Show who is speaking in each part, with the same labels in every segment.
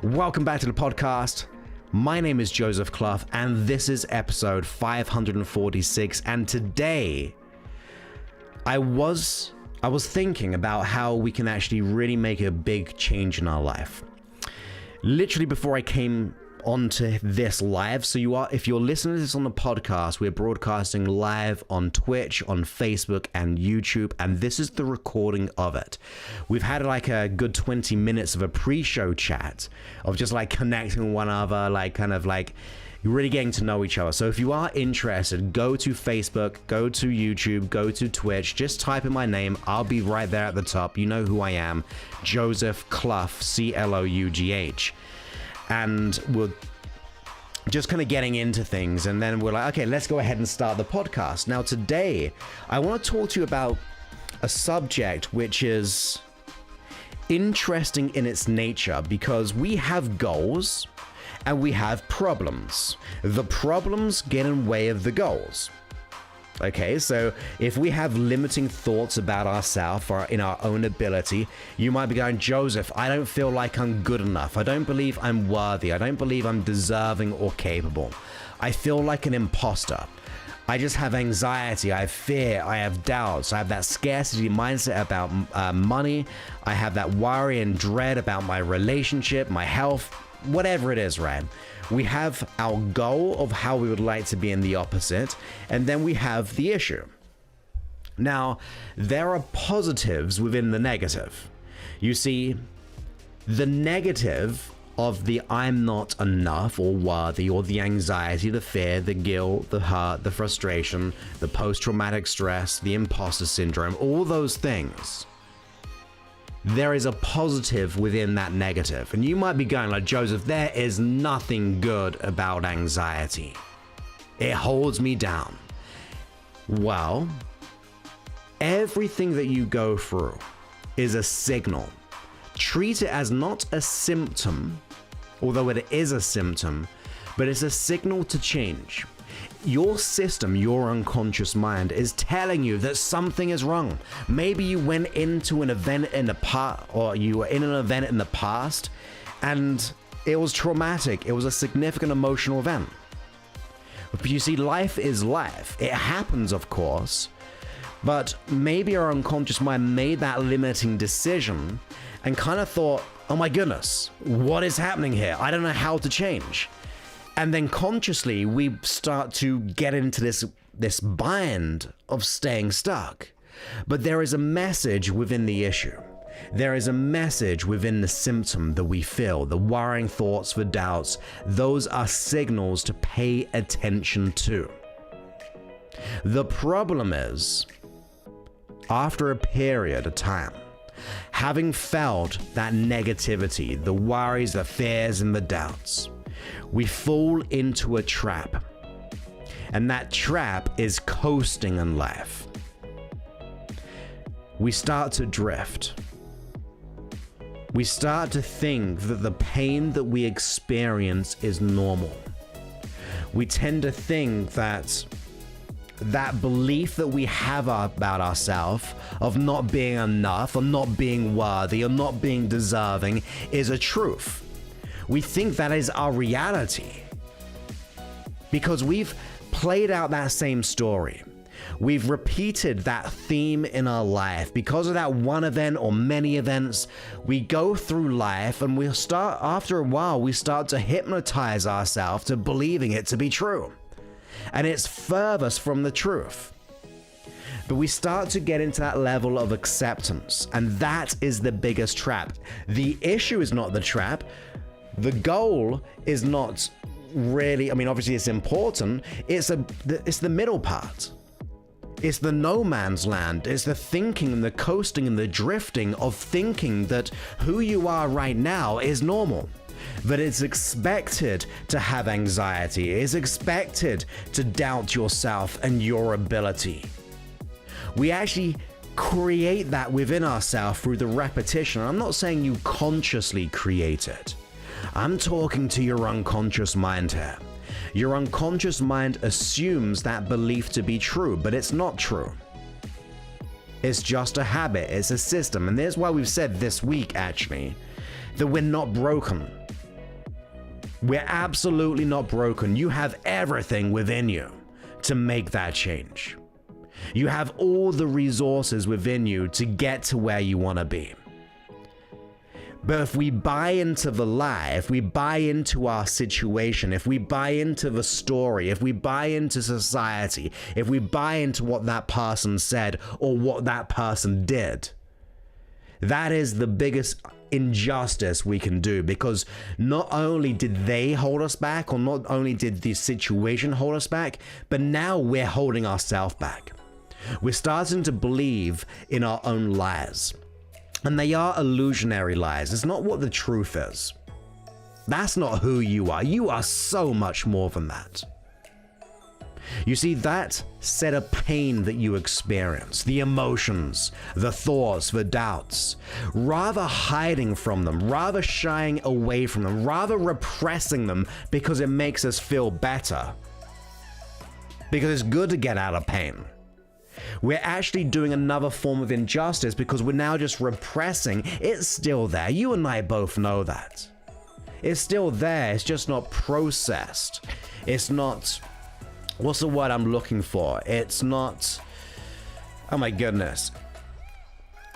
Speaker 1: Welcome back to the podcast. My name is Joseph Clough, and this is episode 546. And today, I was thinking about how we can actually really make a big change in our life. Literally before I came onto this live, if you're listening to this on the podcast, we're broadcasting live on Twitch, on Facebook and YouTube, and this is the recording of it. We've had like a good 20 minutes of a pre-show chat of just like connecting with one another, really getting to know each other. So if you are interested, go to Facebook, go to YouTube, go to Twitch, just type in my name. I'll be right there at the top. You know who I am, Joseph Clough, C-L-O-U-G-H. And we're just kind of getting into things, and then we're like, okay, let's go ahead and start the podcast. Now today, I want to talk to you about a subject which is interesting in its nature, because we have goals and we have problems. The problems get in the way of the goals. Okay, so if we have limiting thoughts about ourselves or in our own ability, you might be going, Joseph, I don't feel like I'm good enough. I don't believe I'm worthy. I don't believe I'm deserving or capable. I feel like an imposter. I just have anxiety. I have fear. I have doubts. I have that scarcity mindset about money. I have that worry and dread about my relationship, my health, whatever it is, right? We have our goal of how we would like to be in the opposite, and then we have the issue. Now, there are positives within the negative. You see, the negative of the I'm not enough or worthy, or the anxiety, the fear, the guilt, the hurt, the frustration, the post-traumatic stress, the imposter syndrome, all those things. There is a positive within that negative. And you might be going like, Joseph, there is nothing good about anxiety. It holds me down. Well, everything that you go through is a signal. Treat it as not a symptom, although it is a symptom, but it's a signal to change. Your system, your unconscious mind, is telling you that something is wrong. Maybe you went into an event in the past, or you were in an event in the past, and it was traumatic. It was a significant emotional event. But you see, life is life. It happens, of course, but maybe our unconscious mind made that limiting decision and kind of thought, oh my goodness, what is happening here? I don't know how to change. And then consciously, we start to get into this bind of staying stuck. But there is a message within the issue. There is a message within the symptom that we feel, the worrying thoughts, the doubts. Those are signals to pay attention to. The problem is, after a period of time, having felt that negativity, the worries, the fears, and the doubts, we fall into a trap, and that trap is coasting in life. We start to drift. We start to think that the pain that we experience is normal. We tend to think that that belief that we have about ourselves of not being enough, or not being worthy, or not being deserving is a truth. We think that is our reality because we've played out that same story. We've repeated that theme in our life. Because of that one event or many events, we go through life, and after a while, we start to hypnotize ourselves to believing it to be true. And it's furthest from the truth. But we start to get into that level of acceptance, and that is the biggest trap. The issue is not the trap. The goal is not really, obviously it's important. It's the middle part. It's the no man's land. It's the thinking and the coasting and the drifting of thinking that who you are right now is normal. That it's expected to have anxiety. It's expected to doubt yourself and your ability. We actually create that within ourselves through the repetition. I'm not saying you consciously create it. I'm talking to your unconscious mind here. Your unconscious mind assumes that belief to be true, but it's not true. It's just a habit, it's a system, and there's why we've said this week, actually, that we're not broken. We're absolutely not broken. You have everything within you to make that change. You have all the resources within you to get to where you want to be. But if we buy into the lie, if we buy into our situation, if we buy into the story, if we buy into society, if we buy into what that person said or what that person did, that is the biggest injustice we can do, because not only did they hold us back, or not only did the situation hold us back, but now we're holding ourselves back. We're starting to believe in our own lies. And they are illusionary lies. It's not what the truth is. That's not who you are. You are so much more than that. You see, that set of pain that you experience, the emotions, the thoughts, the doubts, rather hiding from them, rather shying away from them, rather repressing them because it makes us feel better, because it's good to get out of pain, we're actually doing another form of injustice, because we're now just repressing. It's still there. You and I both know that. It's still there. It's just not processed. It's not... What's the word I'm looking for? It's not... Oh my goodness.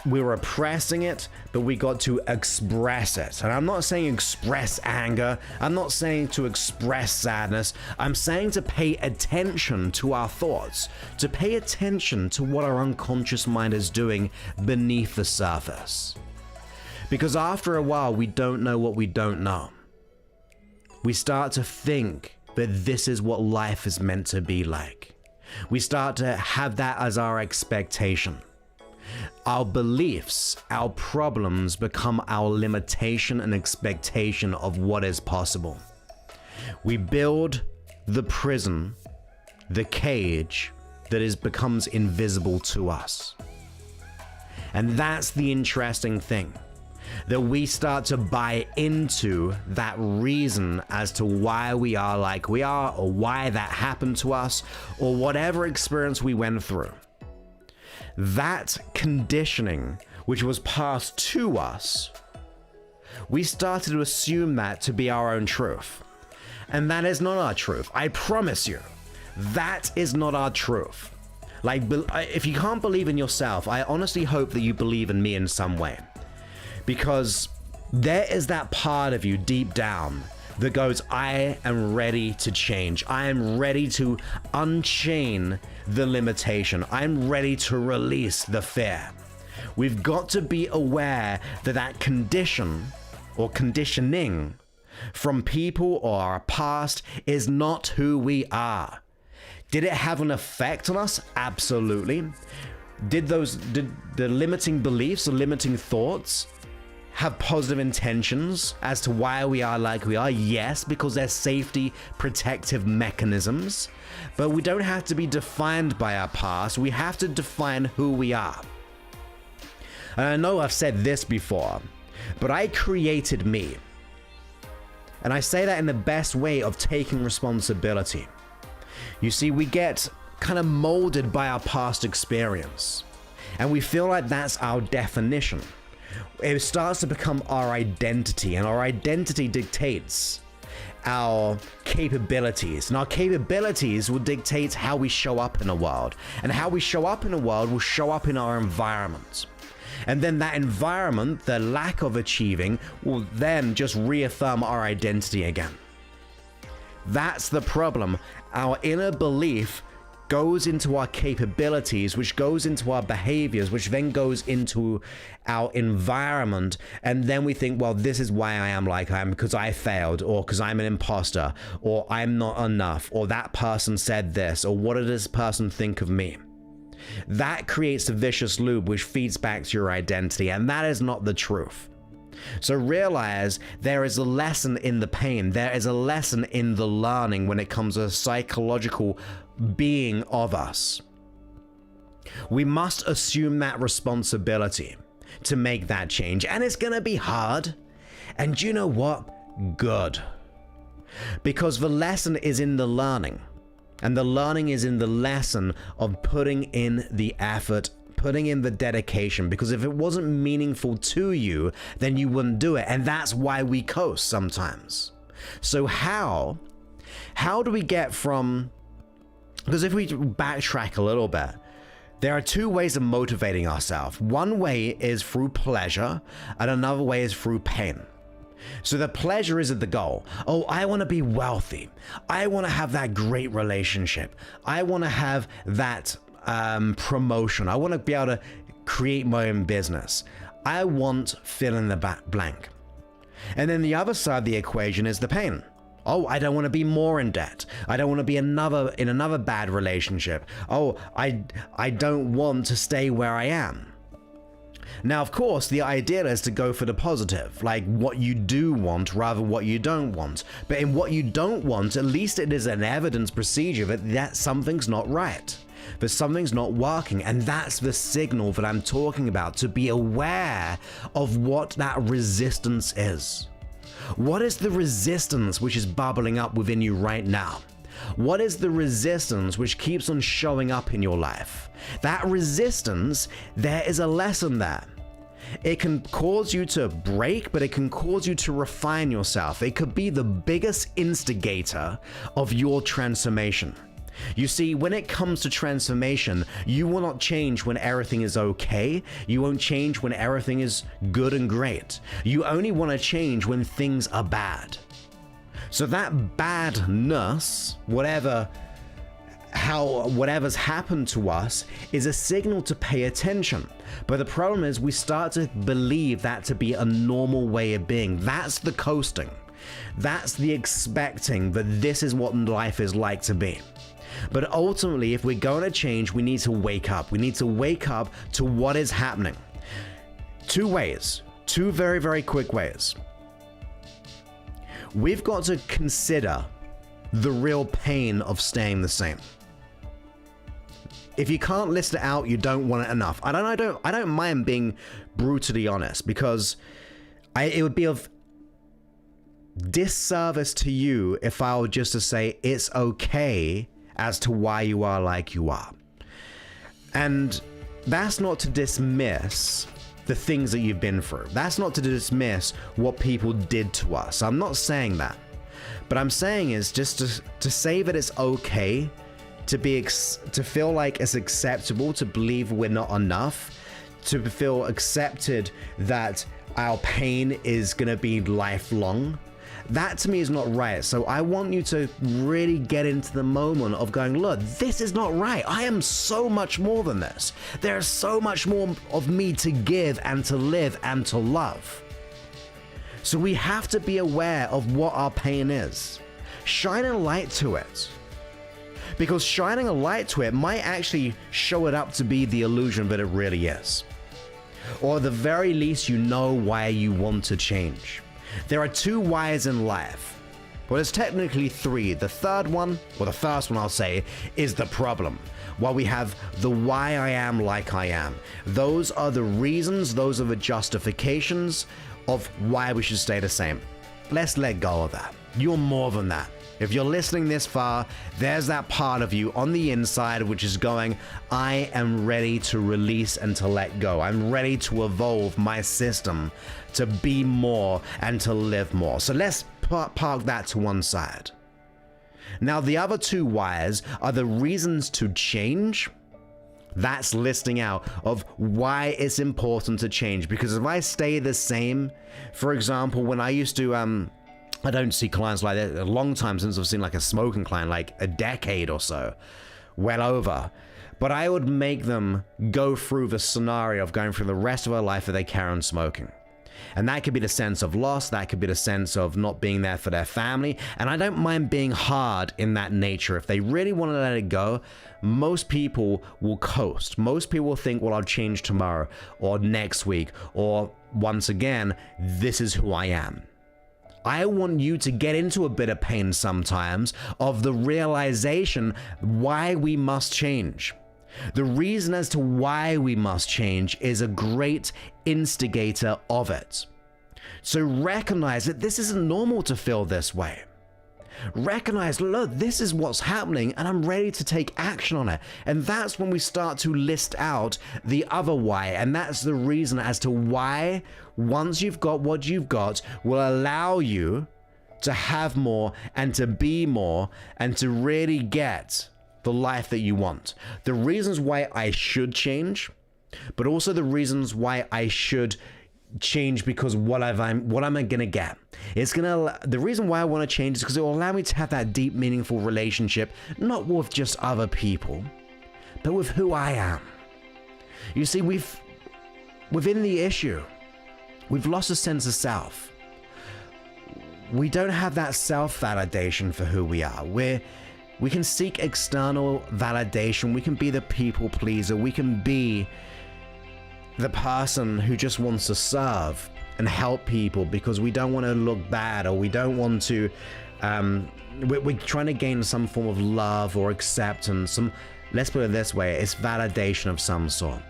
Speaker 1: We're repressing it, but we got to express it. And I'm not saying express anger. I'm not saying to express sadness. I'm saying to pay attention to our thoughts, to pay attention to what our unconscious mind is doing beneath the surface. Because after a while, we don't know what we don't know. We start to think that this is what life is meant to be like. We start to have that as our expectation. Our beliefs, our problems become our limitation and expectation of what is possible. We build the prison, the cage that becomes invisible to us. And that's the interesting thing, that we start to buy into that reason as to why we are like we are, or why that happened to us, or whatever experience we went through. That conditioning which was passed to us, we started to assume that to be our own truth. And that is not our truth. I promise you, that is not our truth. Like, if you can't believe in yourself, I honestly hope that you believe in me in some way. Because there is that part of you deep down that goes, I am ready to change. I am ready to unchain the limitation. I'm ready to release the fear. We've got to be aware that that condition or conditioning from people or our past is not who we are. Did it have an effect on us? Absolutely. Did the limiting beliefs or limiting thoughts have positive intentions as to why we are like we are? Yes, because they're safety protective mechanisms. But we don't have to be defined by our past. We have to define who we are. And I know I've said this before, but I created me. And I say that in the best way of taking responsibility. You see, we get kind of molded by our past experience, and we feel like that's our definition. It starts to become our identity, and our identity dictates our capabilities, and our capabilities will dictate how we show up in the world, and how we show up in the world will show up in our environment. And then that environment, the lack of achieving, will then just reaffirm our identity again. That's the problem. Our inner belief goes into our capabilities, which goes into our behaviors, which then goes into our environment. And then we think, well, this is why I am like I am, because I failed, or because I'm an imposter, or I'm not enough, or that person said this, or what did this person think of me? That creates a vicious loop which feeds back to your identity, and that is not the truth. So realize there is a lesson in the pain. There is a lesson in the learning when it comes to the psychological being of us. We must assume that responsibility to make that change, and it's gonna be hard. And you know what? Good. Because the lesson is in the learning. And the learning is in the lesson of putting in the effort, putting in the dedication. Because if it wasn't meaningful to you, then you wouldn't do it. And that's why we coast sometimes. So how do we get from, because if we backtrack a little bit, there are two ways of motivating ourselves. One way is through pleasure, and another way is through pain. So the pleasure is at the goal. Oh, I want to be wealthy. I want to have that great relationship. I want to have that promotion. I want to be able to create my own business. I want fill in the blank. And then the other side of the equation is the pain. Oh, I don't want to be more in debt. I don't want to be in another bad relationship. Oh, I don't want to stay where I am. Now, of course, the idea is to go for the positive, like what you do want rather than what you don't want. But in what you don't want, at least it is an evidence procedure that something's not right, that something's not working. And that's the signal that I'm talking about, to be aware of what that resistance is. What is the resistance which is bubbling up within you right now? What is the resistance which keeps on showing up in your life? That resistance, there is a lesson there. It can cause you to break, but it can cause you to refine yourself. It could be the biggest instigator of your transformation. You see, when it comes to transformation, you will not change when everything is okay. You won't change when everything is good and great. You only want to change when things are bad. So that badness, whatever's happened to us, is a signal to pay attention. But the problem is we start to believe that to be a normal way of being. That's the coasting. That's the expecting that this is what life is like to be. But ultimately, if we're going to change, we need to wake up. We need to wake up to what is happening. Two ways, two very, very quick ways. We've got to consider the real pain of staying the same. If you can't list it out, you don't want it enough. I don't mind being brutally honest, because it would be of disservice to you if I were just to say it's okay as to why you are like you are. And that's not to dismiss the things that you've been through. That's not to dismiss what people did to us. I'm not saying that. But I'm saying is just to say that it's okay to feel like it's acceptable to believe we're not enough, to feel accepted that our pain is going to be lifelong. That to me is not right. So I want you to really get into the moment of going, look, this is not right. I am so much more than this. There's so much more of me to give and to live and to love. So we have to be aware of what our pain is. Shine a light to it. Because shining a light to it might actually show it up to be the illusion that it really is. Or at the very least, you know why you want to change. There are two whys in life. Well, there's technically three. The third one, or the first one I'll say, is the problem. While we have the why I am like I am. Those are the reasons, those are the justifications of why we should stay the same. Let's let go of that. You're more than that. If you're listening this far, there's that part of you on the inside which is going, I am ready to release and to let go. I'm ready to evolve my system to be more and to live more. So let's park that to one side. Now, the other two whys are the reasons to change. That's listing out of why it's important to change. Because if I stay the same, for example, when I used to, I don't see clients like that. A long time since I've seen like a smoking client, like a decade or so, well over. But I would make them go through the scenario of going through the rest of their life that they carry on smoking. And that could be the sense of loss, that could be the sense of not being there for their family. And I don't mind being hard in that nature. If they really want to let it go, most people will coast. Most people will think, well, I'll change tomorrow or next week, or once again, this is who I am. I want you to get into a bit of pain sometimes of the realization why we must change. The reason as to why we must change is a great instigator of it. So recognize that this isn't normal to feel this way. Recognize, look, this is what's happening and I'm ready to take action on it. And that's when we start to list out the other why. And that's the reason as to why, once you've got what you've got, will allow you to have more and to be more and to really get the life that you want. The reasons why I should change, but also the reasons why I should change because what am I gonna get? The reason why I want to change is because it will allow me to have that deep, meaningful relationship, not with just other people, but with who I am. You see, within the issue, we've lost a sense of self. We don't have that self-validation for who we are. We can seek external validation. We can be the people pleaser. We can be the person who just wants to serve and help people because we don't want to look bad, or we don't want to, we're trying to gain some form of love or acceptance. Let's put it this way, it's validation of some sort.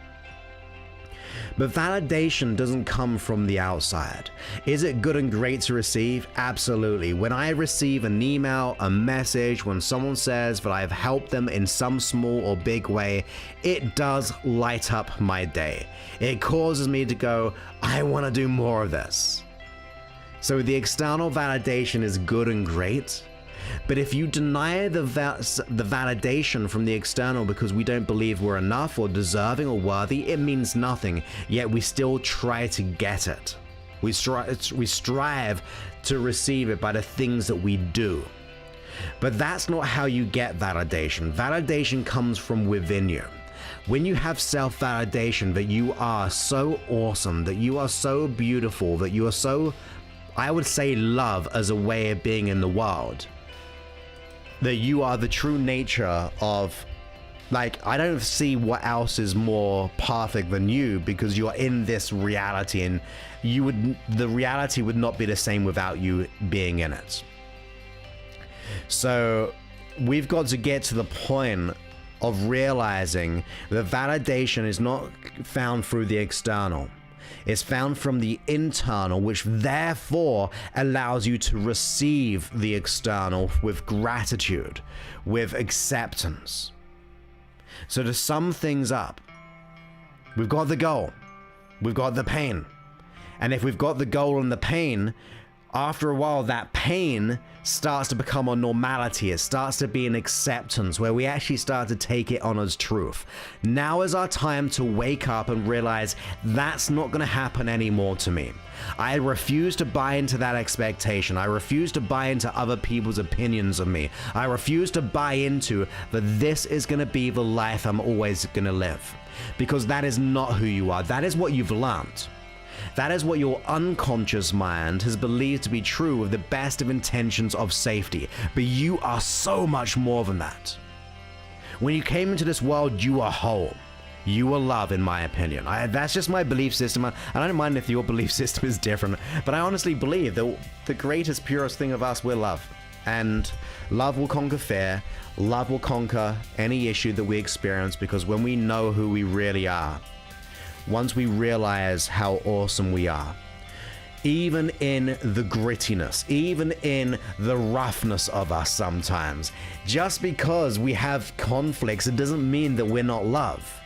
Speaker 1: But validation doesn't come from the outside. Is it good and great to receive? Absolutely. When I receive an email, a message, when someone says that I've helped them in some small or big way, it does light up my day. It causes me to go, I want to do more of this. So the external validation is good and great. But if you deny the validation from the external because we don't believe we're enough or deserving or worthy, it means nothing, yet we still try to get it. We strive to receive it by the things that we do. But that's not how you get validation. Validation comes from within you. When you have self-validation that you are so awesome, that you are so beautiful, that you are so, I would say, love as a way of being in the world, that you are the true nature of, like, I don't see what else is more perfect than you, because you're in this reality, and the reality would not be the same without you being in it. So we've got to get to the point of realizing that validation is not found through the external. It's found from the internal, which therefore allows you to receive the external with gratitude, with acceptance. So to sum things up, we've got the goal, we've got the pain. And if we've got the goal and the pain, after a while, that pain starts to become a normality. It starts to be an acceptance where we actually start to take it on as truth. Now is our time to wake up and realize that's not going to happen anymore to me. I refuse to buy into that expectation. I refuse to buy into other people's opinions of me. I refuse to buy into that this is going to be the life I'm always going to live. Because that is not who you are. That is what you've learned. That is what your unconscious mind has believed to be true with the best of intentions of safety. But you are so much more than that. When you came into this world, you are whole. You are love, in my opinion. That's just my belief system. I don't mind if your belief system is different, but I honestly believe that the greatest, purest thing of us, we're love. And love will conquer fear. Love will conquer any issue that we experience, because when we know who we really are, once we realize how awesome we are, even in the grittiness, even in the roughness of us sometimes, just because we have conflicts, it doesn't mean that we're not love.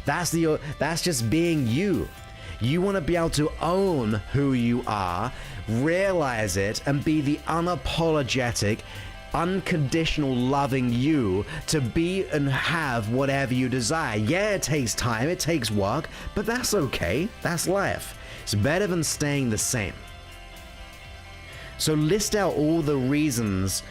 Speaker 1: That's just being you. You want to be able to own who you are, realize it, and be the unapologetic, unconditional loving you to be and have whatever you desire. Yeah, it takes time, it takes work, but that's okay. That's life. It's better than staying the same. So list out all the reasons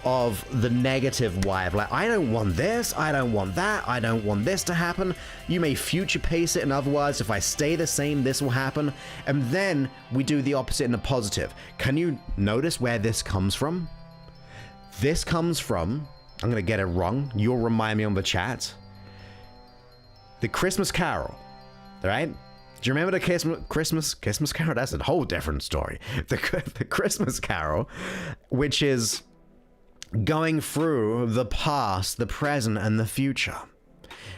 Speaker 1: of the negative why. Like, I don't want this, I don't want that, I don't want this to happen. You may future pace it, in other words, if I stay the same, this will happen. And then we do the opposite in the positive. Can you notice where this comes from? This comes from, I'm going to get it wrong, you'll remind me on the chat, the Christmas Carol, all right? Do you remember the Christmas Carol? That's a whole different story. The Christmas Carol, which is going through the past, the present, and the future.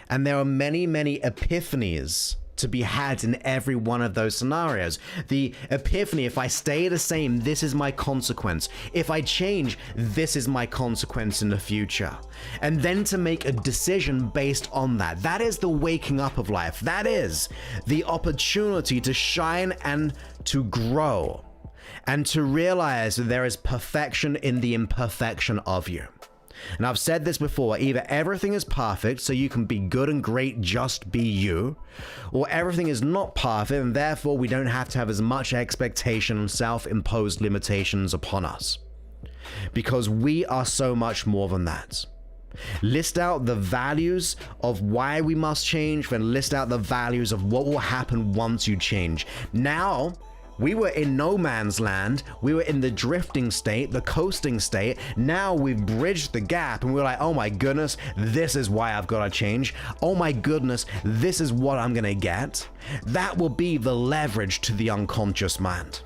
Speaker 1: And there are many, many epiphanies to be had in every one of those scenarios. The epiphany, if I stay the same, this is my consequence. If I change, this is my consequence in the future. And then to make a decision based on that. That is the waking up of life. That is the opportunity to shine and to grow. and to realize that there is perfection in the imperfection of you. And I've said this before, either everything is perfect so you can be good and great, just be you, or everything is not perfect and therefore we don't have to have as much expectation and self-imposed limitations upon us. Because we are so much more than that. List out the values of why we must change, then list out the values of what will happen once you change. Now, we were in no man's land. We were in the drifting state, the coasting state. Now we've bridged the gap and we're like, oh my goodness, this is why I've got to change. Oh my goodness, this is what I'm going to get. That will be the leverage to the unconscious mind.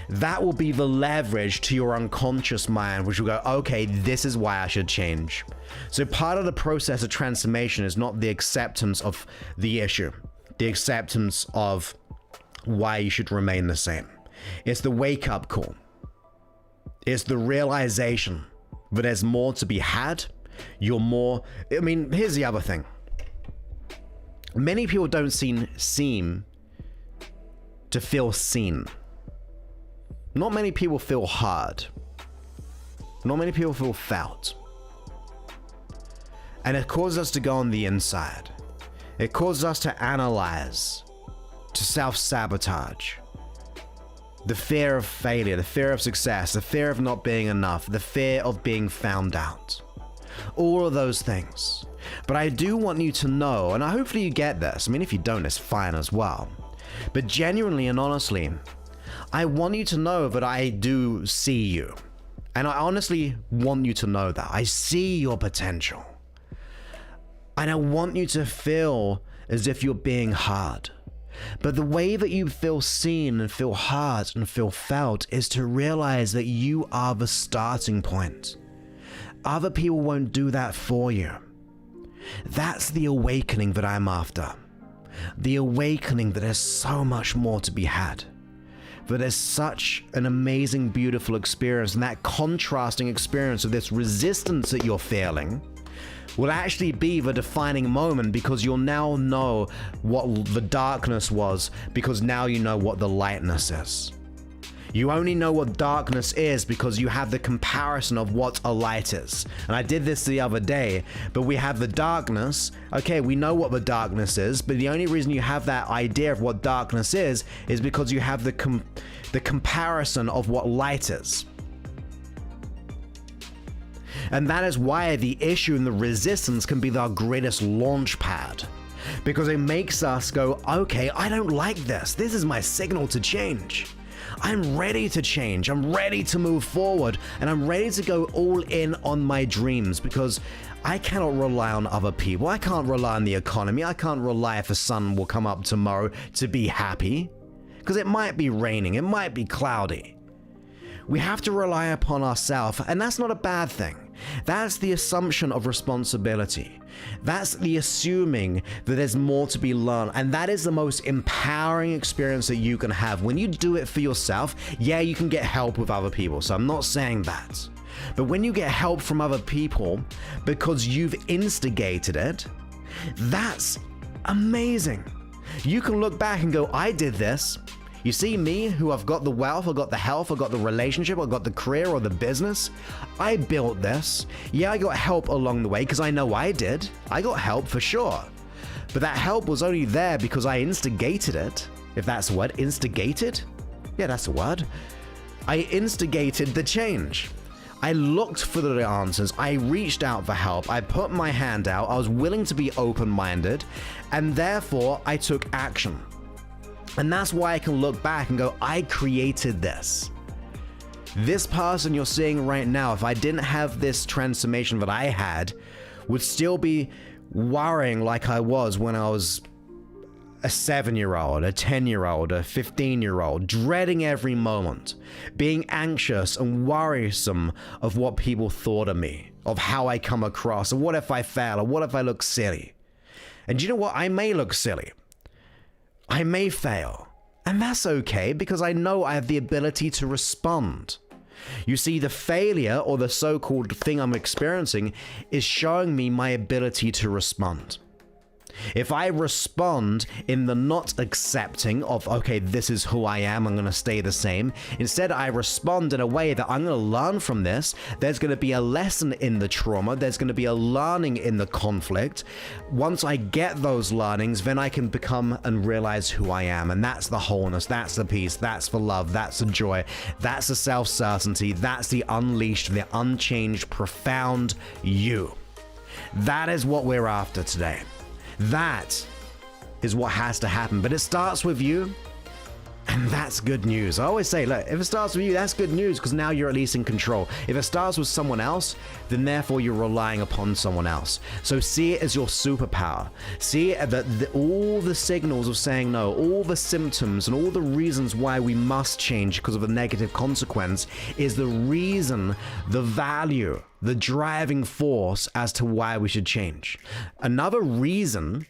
Speaker 1: That will be the leverage to your unconscious mind, which will go, okay, this is why I should change. So part of the process of transformation is not the acceptance of the issue, the acceptance of why you should remain the same. It's the wake-up call. It's the realization that there's more to be had. You're more... I mean, here's the other thing. Many people don't seem to feel seen. Not many people feel heard. Not many people feel felt. And it causes us to go on the inside. It causes us to analyze, to self-sabotage. The fear of failure, the fear of success, the fear of not being enough, the fear of being found out. All of those things. But I do want you to know, and hopefully you get this. I mean, if you don't, it's fine as well. But genuinely and honestly, I want you to know that I do see you. And I honestly want you to know that. I see your potential. And I want you to feel as if you're being heard. But the way that you feel seen and feel heard and feel felt is to realize that you are the starting point. Other people won't do that for you. That's the awakening that I'm after. The awakening that there's so much more to be had. That there's such an amazing, beautiful experience, and that contrasting experience of this resistance that you're feeling will actually be the defining moment, because you'll now know what the darkness was, because now you know what the lightness is. You only know what darkness is because you have the comparison of what a light is. And I did this the other day, but we have the darkness. Okay, we know what the darkness is, but the only reason you have that idea of what darkness is because you have the comparison of what light is. And that is why the issue and the resistance can be our greatest launch pad. Because it makes us go, okay, I don't like this. This is my signal to change. I'm ready to change. I'm ready to move forward. And I'm ready to go all in on my dreams, because I cannot rely on other people. I can't rely on the economy. I can't rely if the sun will come up tomorrow to be happy, because it might be raining. It might be cloudy. We have to rely upon ourselves, and that's not a bad thing. That's the assumption of responsibility. That's the assuming that there's more to be learned, and that is the most empowering experience that you can have. When you do it for yourself, yeah, you can get help with other people, so I'm not saying that. But when you get help from other people because you've instigated it, that's amazing. You can look back and go, I did this. You see me, who I've got the wealth, I've got the health, I've got the relationship, I've got the career or the business. I built this. Yeah, I got help along the way, because I know I did. I got help for sure. But that help was only there because I instigated it. If that's a word, instigated? Yeah, that's a word. I instigated the change. I looked for the answers. I reached out for help. I put my hand out. I was willing to be open-minded, and therefore I took action. And that's why I can look back and go, I created this. This person you're seeing right now, if I didn't have this transformation that I had, would still be worrying like I was when I was a 7-year-old, a 10-year-old, a 15-year-old, dreading every moment, being anxious and worrisome of what people thought of me, of how I come across, and what if I fail, or what if I look silly. And you know what? I may look silly. I may fail, and that's okay, because I know I have the ability to respond. You see, the failure, or the so-called thing I'm experiencing, is showing me my ability to respond. If I respond in the not accepting of, okay, this is who I am, I'm going to stay the same. Instead, I respond in a way that I'm going to learn from this. There's going to be a lesson in the trauma. There's going to be a learning in the conflict. Once I get those learnings, then I can become and realize who I am. And that's the wholeness. That's the peace. That's the love. That's the joy. That's the self-certainty. That's the unleashed, the unchanged, profound you. That is what we're after today. That is what has to happen, but it starts with you, and that's good news. I always say, look, if it starts with you, that's good news, because now you're at least in control. If it starts with someone else, then therefore you're relying upon someone else. So see it as your superpower. See that all the signals of saying no, all the symptoms and all the reasons why we must change because of a negative consequence is the reason, the value, the driving force as to why we should change. Another reason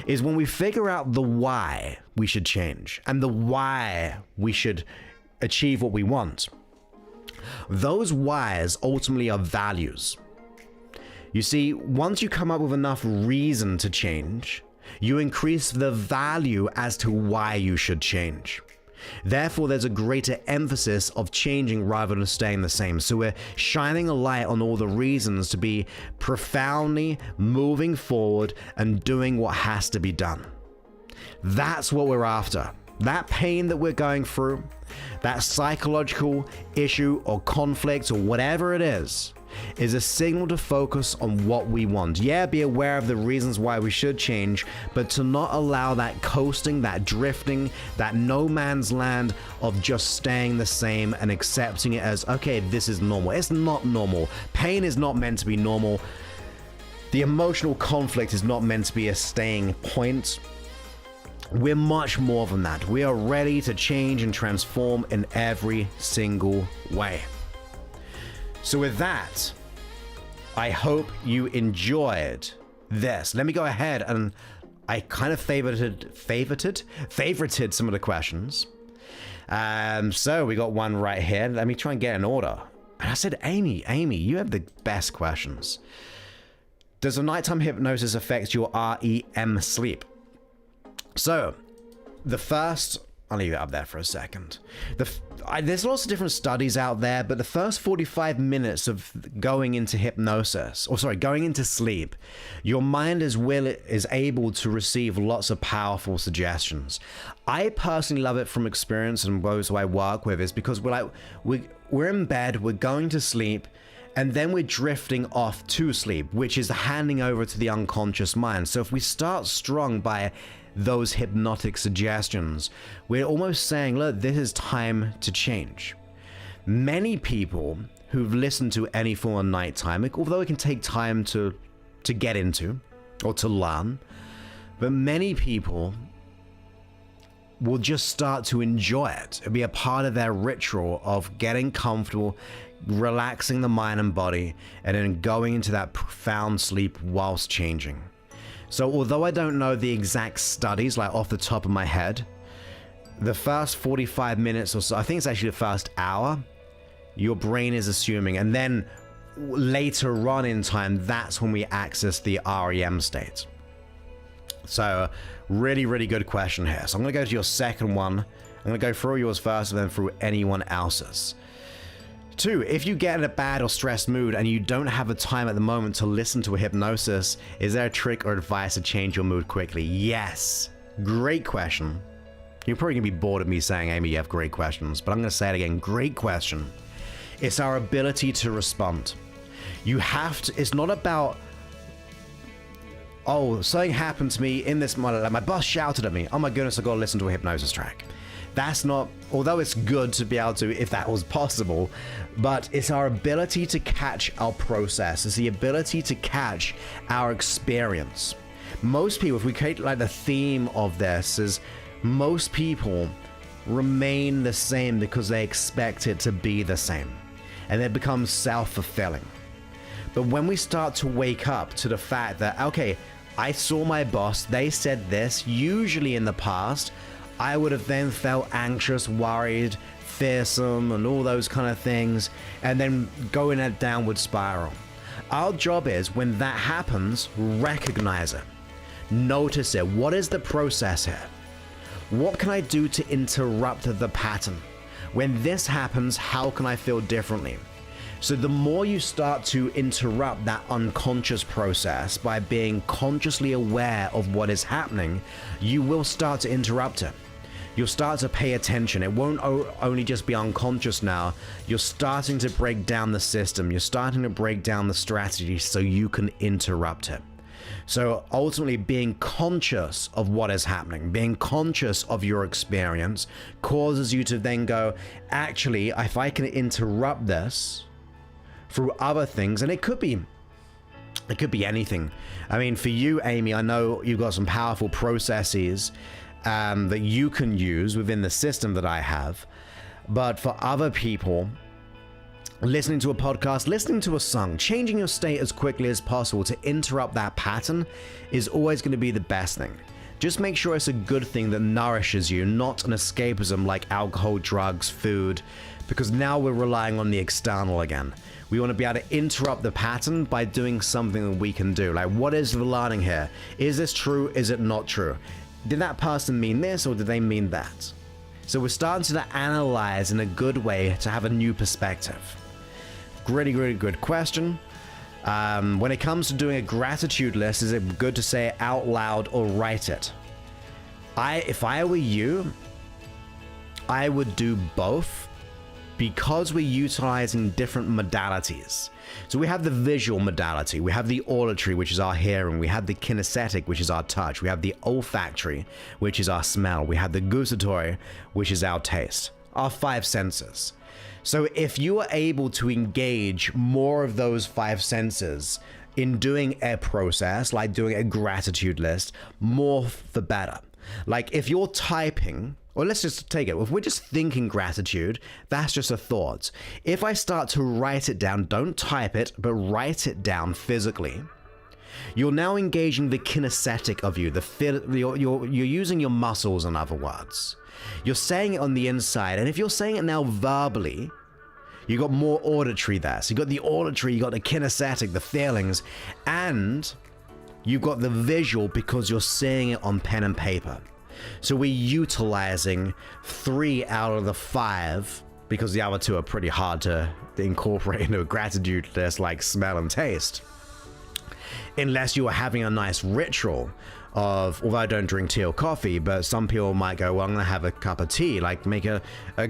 Speaker 1: is when we figure out the why we should change and the why we should achieve what we want. Those whys ultimately are values. You see, once you come up with enough reason to change, you increase the value as to why you should change. Therefore, there's a greater emphasis of changing rather than staying the same. So we're shining a light on all the reasons to be profoundly moving forward and doing what has to be done. That's what we're after. That pain that we're going through, that psychological issue or conflict or whatever it is a signal to focus on what we want. Yeah, be aware of the reasons why we should change, but to not allow that coasting, that drifting, that no man's land of just staying the same and accepting it as, okay, this is normal. It's not normal. Pain is not meant to be normal. The emotional conflict is not meant to be a staying point. We're much more than that. We are ready to change and transform in every single way. So with that, I hope you enjoyed this. Let me go ahead and I kind of favorited some of the questions. So we got one right here. Let me try and get an order. And I said, Amy, you have the best questions. Does a nighttime hypnosis affect your REM sleep? So the first, I'll leave it up there for a second. There's lots of different studies out there, but the first 45 minutes of going into going into sleep, your mind is able to receive lots of powerful suggestions. I personally love it from experience, and those who I work with is because we're in bed, we're going to sleep, and then we're drifting off to sleep, which is handing over to the unconscious mind. So if we start strong by those hypnotic suggestions, we're almost saying, look, this is time to change. Many people who've listened to any form of nighttime, although it can take time to get into or to learn, but many people will just start to enjoy it. It'll be a part of their ritual of getting comfortable, relaxing the mind and body, and then going into that profound sleep whilst changing. So although I don't know the exact studies, like off the top of my head, the first 45 minutes or so, I think it's actually the first hour, your brain is assuming, and then later on in time, that's when we access the REM state. So really, really good question here. So I'm going to go to your second one. I'm going to go through yours first and then through anyone else's. 2, if you get in a bad or stressed mood and you don't have the time at the moment to listen to a hypnosis, is there a trick or advice to change your mood quickly? Yes. Great question. You're probably going to be bored of me saying, Amy, you have great questions, but I'm going to say it again. Great question. It's our ability to respond. You have to, it's not about, oh, something happened to me in this, my boss shouted at me. Oh my goodness, I got to listen to a hypnosis track. That's not, although it's good to be able to, if that was possible, but it's our ability to catch our process. It's the ability to catch our experience. Most people, if we create like the theme of this, is most people remain the same because they expect it to be the same. And it becomes self-fulfilling. But when we start to wake up to the fact that, okay, I saw my boss, they said this, usually in the past, I would have then felt anxious, worried, fearsome, and all those kind of things, and then go in a downward spiral. Our job is, when that happens, recognize it. Notice it. What is the process here? What can I do to interrupt the pattern? When this happens, how can I feel differently? So the more you start to interrupt that unconscious process by being consciously aware of what is happening, you will start to interrupt it. You'll start to pay attention. It won't only just be unconscious now. You're starting to break down the system. You're starting to break down the strategy so you can interrupt it. So ultimately, being conscious of what is happening, being conscious of your experience, causes you to then go, actually, if I can interrupt this through other things, and it could be anything. I mean, for you, Amy, I know you've got some powerful processes that you can use within the system that I have, but for other people, listening to a podcast, listening to a song, changing your state as quickly as possible to interrupt that pattern is always going to be the best thing. Just make sure it's a good thing that nourishes you, not an escapism like alcohol, drugs, food, because now we're relying on the external again. We want to be able to interrupt the pattern by doing something that we can do. Like, what is the learning here? Is this true? Is it not true? Did that person mean this or did they mean that? So we're starting to analyze in a good way to have a new perspective. Really, really good question. When it comes to doing a gratitude list, is it good to say it out loud or write it? If I were you, I would do both because we're utilizing different modalities. So we have the visual modality, we have the auditory, which is our hearing, we have the kinesthetic, which is our touch, we have the olfactory, which is our smell, we have the gustatory, which is our taste, our 5 senses. So if you are able to engage more of those 5 senses in doing a process, like doing a gratitude list, more the better. Like if you're typing, or let's just take it, if we're just thinking gratitude, that's just a thought. If I start to write it down, don't type it, but write it down physically, you're now engaging the kinesthetic of you. You're using your muscles, in other words. You're saying it on the inside, and if you're saying it now verbally, you got more auditory there. So you got the auditory, you got the kinesthetic, the feelings, and you've got the visual because you're seeing it on pen and paper. So we're utilizing 3 out of the 5 because the other 2 are pretty hard to incorporate into a gratitude list, like smell and taste. Unless you are having a nice ritual of, although I don't drink tea or coffee, but some people might go, well, I'm gonna have a cup of tea, like make a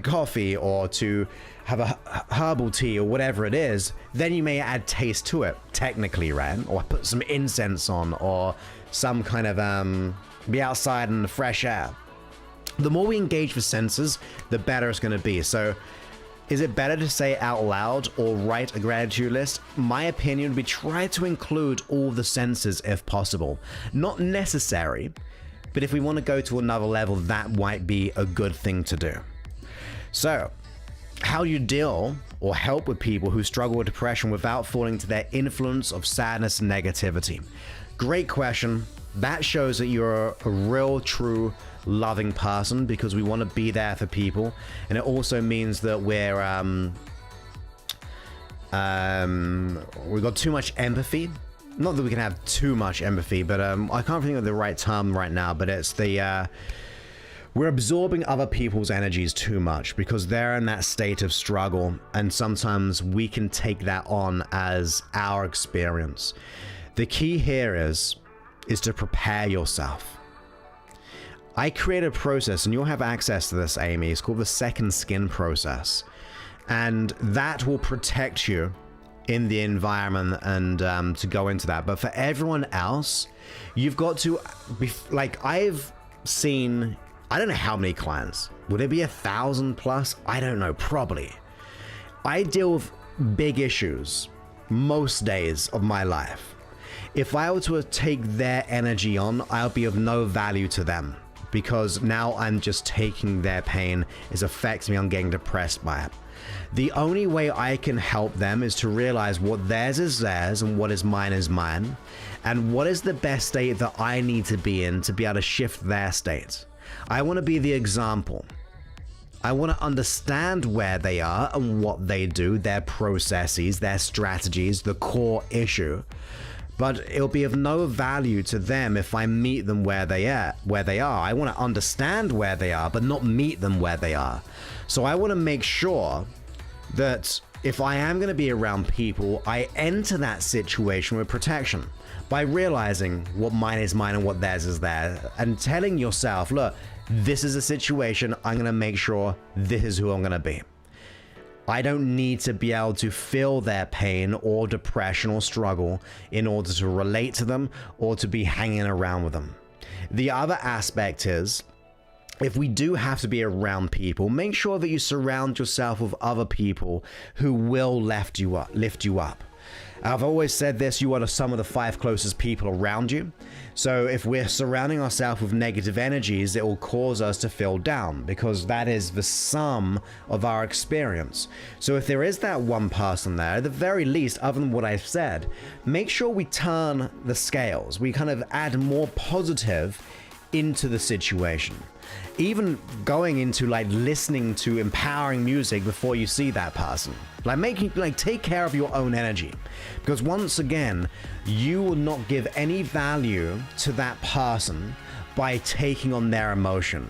Speaker 1: coffee, or to have a herbal tea or whatever it is, then you may add taste to it, technically, right? Or put some incense on, or some kind of be outside in the fresh air. The more we engage the senses, the better it's going to be. So is it better to say it out loud or write a gratitude list? My opinion would be try to include all the senses if possible. Not necessary, but if we want to go to another level, that might be a good thing to do. So how do you deal or help with people who struggle with depression without falling to their influence of sadness and negativity? Great question. That shows that you're a real, true, loving person, because we want to be there for people. And it also means that we've got too much empathy. Not that we can have too much empathy, but I can't think of the right term right now, but it's we're absorbing other people's energies too much because they're in that state of struggle, and sometimes we can take that on as our experience. The key here is to prepare yourself. I create a process, and you'll have access to this, Amy. It's called the second skin process. And that will protect you in the environment, and to go into that. But for everyone else, you've got to be like, I've seen, I don't know how many clients. Would it be 1,000 plus? I don't know, probably. I deal with big issues most days of my life. If I were to take their energy on, I'll be of no value to them, because now I'm just taking their pain. It affects me. I'm getting depressed by it. The only way I can help them is to realize what theirs is theirs and what is mine, and what is the best state that I need to be in to be able to shift their state. I want to be the example. I want to understand where they are and what they do, their processes, their strategies, the core issue. but it'll be of no value to them if I meet them where they are. I want to understand where they are, but not meet them where they are. So I want to make sure that if I am going to be around people, I enter that situation with protection by realizing what mine is mine and what theirs is theirs, and telling yourself, look, this is a situation, I'm going to make sure this is who I'm going to be. I don't need to be able to feel their pain or depression or struggle in order to relate to them or to be hanging around with them. The other aspect is, if we do have to be around people, make sure that you surround yourself with other people who will lift you up. I've always said this, you are the sum of the 5 closest people around you. So if we're surrounding ourselves with negative energies, it will cause us to feel down, because that is the sum of our experience. So if there is that one person there, at the very least, other than what I've said, make sure we turn the scales. We kind of add more positive into the situation. Even going into like listening to empowering music before you see that person. Take care of your own energy, because once again, you will not give any value to that person by taking on their emotion.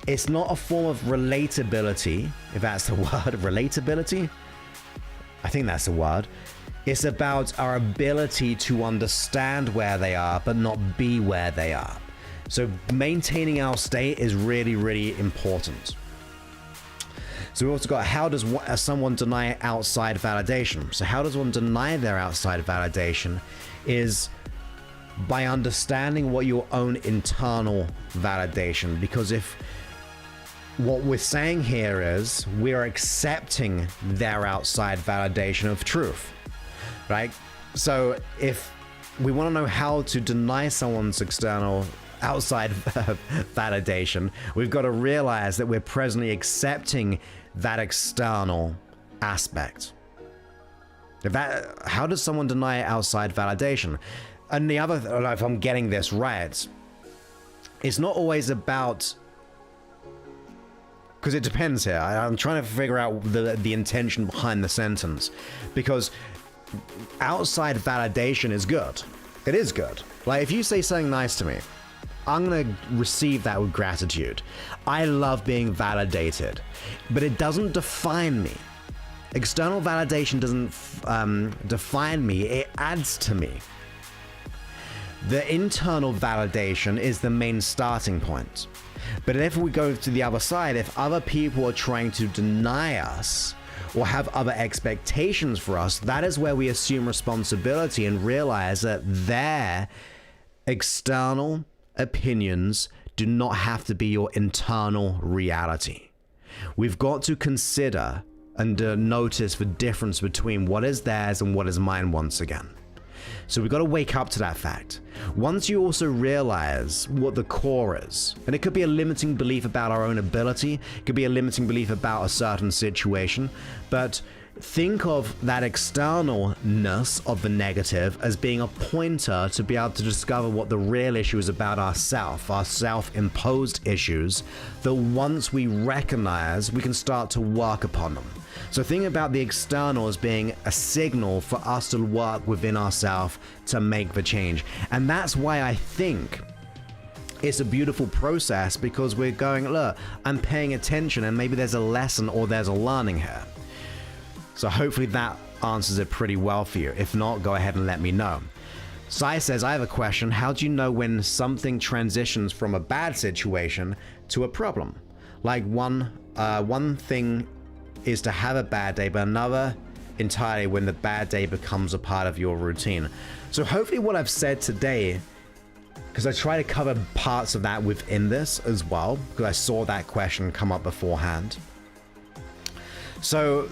Speaker 1: It's not a form of relatability, if that's the word, relatability. I think that's the word. It's about our ability to understand where they are, but not be where they are. So maintaining our state is really, really important. So we also got, how does someone deny outside validation? So how does one deny their outside validation is by understanding what your own internal validation, because if what we're saying here is we're accepting their outside validation of truth, right? So if we want to know how to deny someone's outside validation, we've got to realize that we're presently accepting that external aspect. How does someone deny outside validation? And the other, if I'm getting this right, it's not always about, because it depends here. I'm trying to figure out the intention behind the sentence, because outside validation is good. It is good. Like if you say something nice to me, I'm going to receive that with gratitude. I love being validated, but it doesn't define me. External validation doesn't define me, it adds to me. The internal validation is the main starting point. But if we go to the other side, if other people are trying to deny us or have other expectations for us, that is where we assume responsibility and realize that their external opinions do not have to be your internal reality. We've got to consider and notice the difference between what is theirs and what is mine once again. So we've got to wake up to that fact. Once you also realize what the core is, and it could be a limiting belief about our own ability, it could be a limiting belief about a certain situation, but think of that externalness of the negative as being a pointer to be able to discover what the real issue is about our self-imposed issues, that once we recognize, we can start to work upon them. So think about the external as being a signal for us to work within ourselves to make the change. And that's why I think it's a beautiful process, because we're going, look, I'm paying attention and maybe there's a lesson or there's a learning here. So hopefully that answers it pretty well for you. If not, go ahead and let me know. Sai says, I have a question. How do you know when something transitions from a bad situation to a problem? Like one thing is to have a bad day, but another entirely when the bad day becomes a part of your routine. So hopefully what I've said today, because I try to cover parts of that within this as well, because I saw that question come up beforehand. So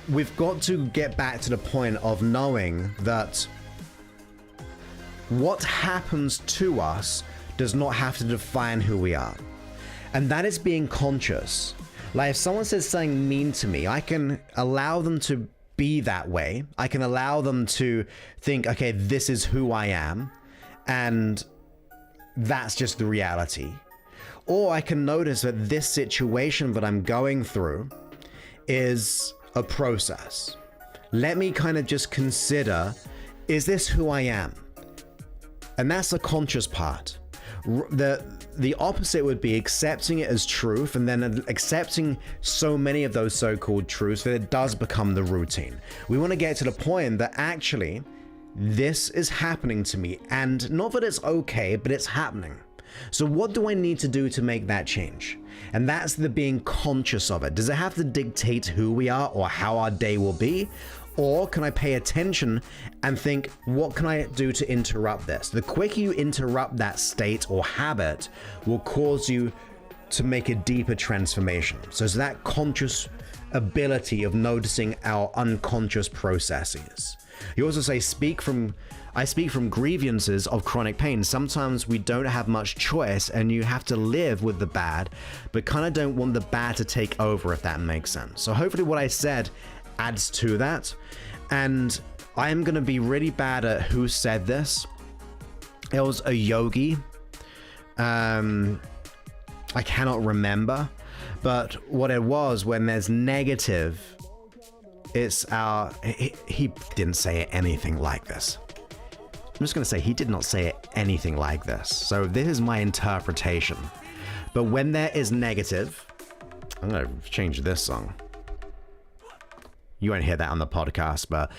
Speaker 1: we've got to get back to the point of knowing that what happens to us does not have to define who we are. And that is being conscious. Like if someone says something mean to me, I can allow them to be that way. I can allow them to think, okay, this is who I am, and that's just the reality. Or I can notice that this situation that I'm going through is a process. Let me kind of just consider, is this who I am? And that's the conscious part. The opposite would be accepting it as truth, and then accepting so many of those so-called truths that it does become the routine. We want to get to the point that actually this is happening to me, and not that it's okay, but it's happening. So what do I need to do to make that change? And that's the being conscious of it. Does it have to dictate who we are or how our day will be? Or can I pay attention and think, what can I do to interrupt this? The quicker you interrupt that state or habit will cause you to make a deeper transformation. So it's that conscious ability of noticing our unconscious processes. You also say, I speak from grievances of chronic pain. Sometimes we don't have much choice and you have to live with the bad, but kind of don't want the bad to take over, if that makes sense. So hopefully what I said adds to that. And I am going to be really bad at who said this. It was a yogi. I cannot remember, but what it was, when there's negative, it's he didn't say anything like this. I'm just going to say he did not say anything like this. So this is my interpretation. But when there is negative, I'm going to change this song. You won't hear that on the podcast, but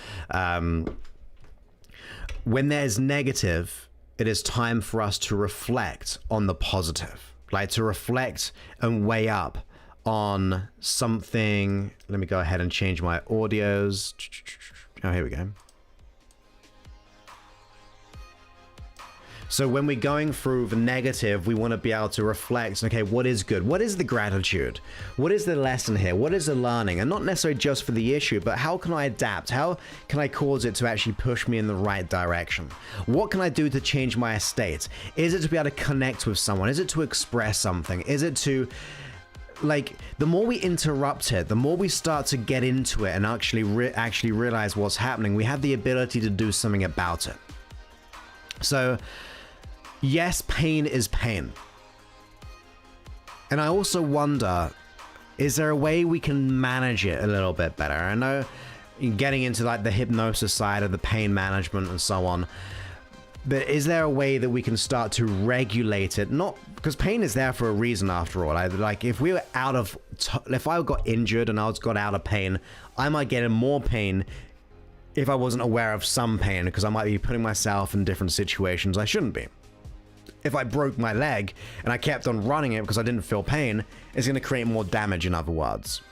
Speaker 1: when there's negative, it is time for us to reflect on the positive, like to reflect and weigh up on something. Let me go ahead and change my audios. Oh, here we go. So when we're going through the negative, we want to be able to reflect, okay, what is good? What is the gratitude? What is the lesson here? What is the learning? And not necessarily just for the issue, but how can I adapt? How can I cause it to actually push me in the right direction? What can I do to change my state? Is it to be able to connect with someone? Is it to express something? Is it to, like, the more we interrupt it, the more we start to get into it and actually realize what's happening, we have the ability to do something about it. So yes, pain is pain. And I also wonder, is there a way we can manage it a little bit better? I know getting into like the hypnosis side of the pain management and so on, but is there a way that we can start to regulate it? Not because pain is there for a reason after all. Like if we were if I got injured and I got out of pain, I might get in more pain if I wasn't aware of some pain, because I might be putting myself in different situations I shouldn't be. If I broke my leg and I kept on running it because I didn't feel pain, it's going to create more damage, in other words.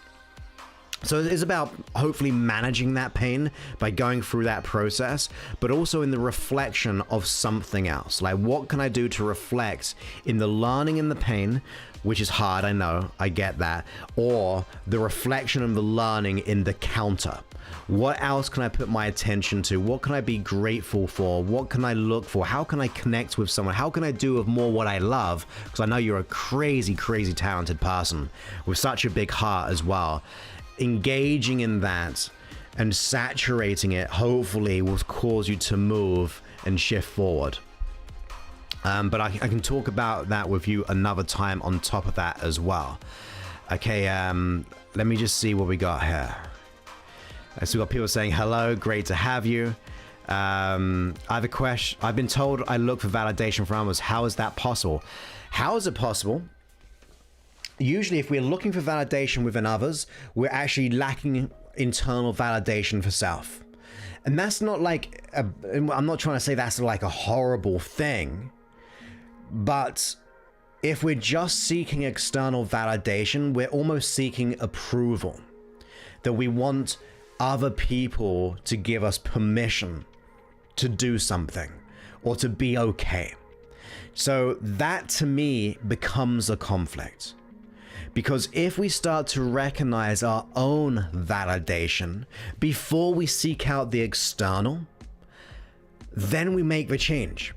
Speaker 1: So it's about hopefully managing that pain by going through that process, but also in the reflection of something else. Like, what can I do to reflect in the learning in the pain, which is hard, I know, I get that, or the reflection of the learning in the counter. What else can I put my attention to? What can I be grateful for? What can I look for? How can I connect with someone? How can I do with more what I love? Because I know you're a crazy, crazy talented person with such a big heart as well. Engaging in that and saturating it hopefully will cause you to move and shift forward. But I can talk about that with you another time on top of that as well. Okay, let me just see what we got here. So we've got people saying, hello, great to have you. I have a question. I've been told I look for validation from others. How is that possible? How is it possible? Usually if we're looking for validation within others, we're actually lacking internal validation for self. And that's not like, I'm not trying to say that's like a horrible thing, but if we're just seeking external validation, we're almost seeking approval. That we want other people to give us permission to do something or to be okay. So that to me becomes a conflict. Because if we start to recognize our own validation before we seek out the external, then we make the change.